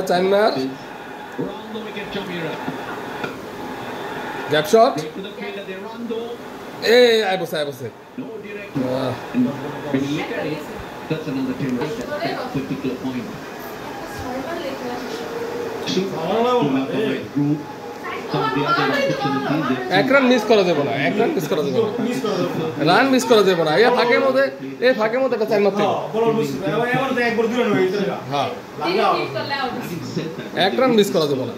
Timer. Gap shot. Hey, I was. That's another 10 particular point. একরান miss করা যাবে না, একরান miss করা যাবে না, রান মিস করা যাবে না। এই ফাঁকের মধ্যে একটা চার মারতে হ্যাঁ, একরান মিস করা যাবে না।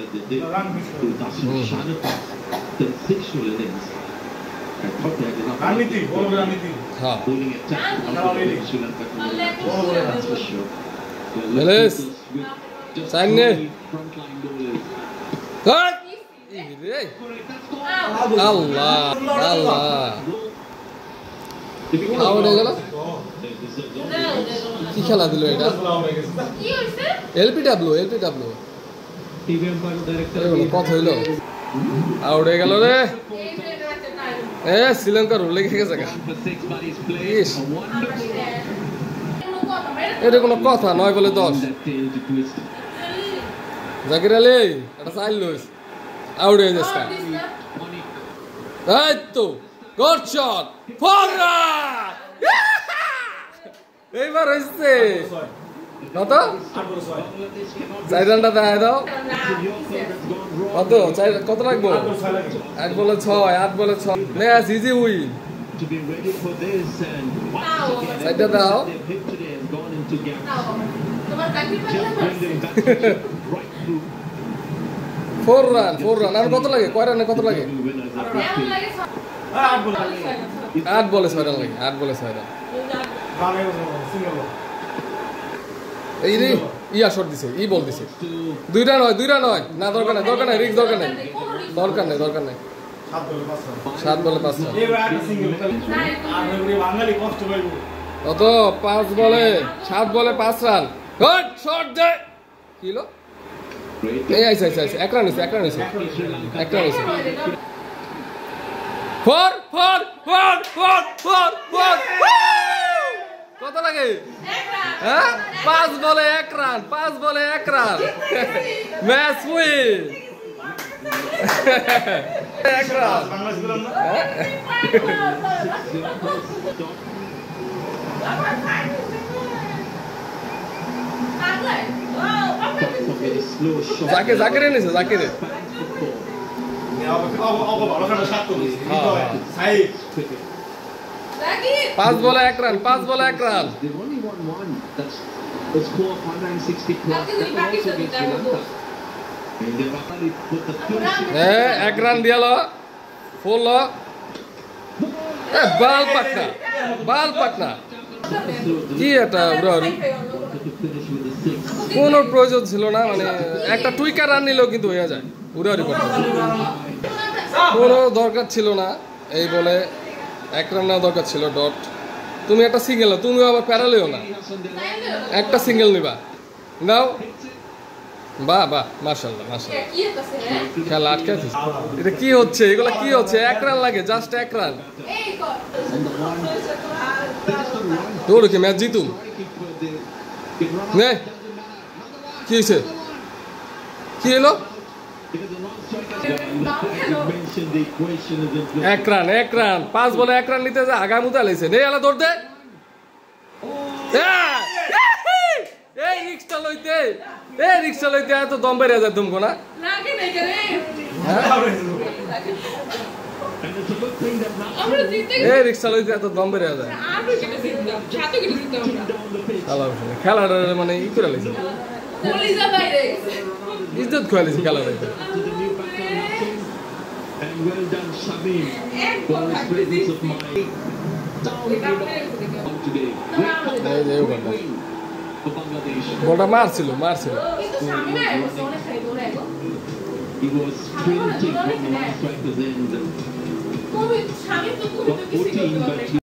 আল্লাহ আল্লাহ, আউট হয়ে গেল। কি খেলা দিল এটা? এলপিডব্লিউ কথা হইল, আউট হয়ে গেল রে। শ্রীলঙ্কার রুল লেগে গেছে। এটা কোনো কথা নয়, বলে 10। জাকির আলী এটা চাইল লইস, আউট হয়ে যাচ্ছে। এই তো গুড শট, এইবার হয়েছে কত? 4 রানটা দেখাই দাও। কত লাগবো? 8 বলে 6, 8 বলে 6। Match easy win. 4টা দাও। 4 রান। আর কত লাগে? কয় রানে কত লাগে? 8 বলে 6 রান লাগে। 8 বলে 6 রান। এই রে ইয়া শট দিছে, বল দিছে। 2টা নয় না, দরকার নাই, রিস্ক দরকার নাই। 7 বলে 5 রান। কত? 5 বলে 7 বলে 5 রান। গুড শট দে। কি হলো? এই আইছে এক রান হইছে। 4 কত লাগে? 5 বলে 1 run. Match win. 1 run. Zakir এনেছে, জাকির। 5 বলে 1 রান। 1 রান দিয়াল। ফুল বাল পাকনা। কি এটা কোনো প্রয়োজন ছিল না, মানে একটা টুইকার রান নিলেও কিন্তু হয়ে যায়। উড়াউড়ি করতে কোনো দরকার ছিল না। এই বলে 1 রান নেওয়া দরকার ছিল। ডট। তুমি একটা সিঙ্গেল, তুমি আবার প্যারালেও না, একটা সিঙ্গেল নিবা নাও। বাহ মাশাআল্লাহ। খেলা আটকে আছে। এটা কি হচ্ছে? এগুলা কি হচ্ছে? 1 রান লাগে, জাস্ট 1 রান। তোর কি ম্যাচ জিতুম? কি হয়েছে? কি এলো? 1 রান। 5 বলে 1 রান নিতে যা আগামুতে আলাইছে। নেই আলা দৌড় দে। এই রিক্সা লইতে এত দম বেড়ে যায় তুমকো না? এই রিক্সা লইতে এত দম বেড়ে যায়। খেলাটা মানে ই করে লাইছে, ইজ্জত খুয়া লাইছে খেলাটা। বলটা মারছিল He was sprinting from the strikers end. Got 14, but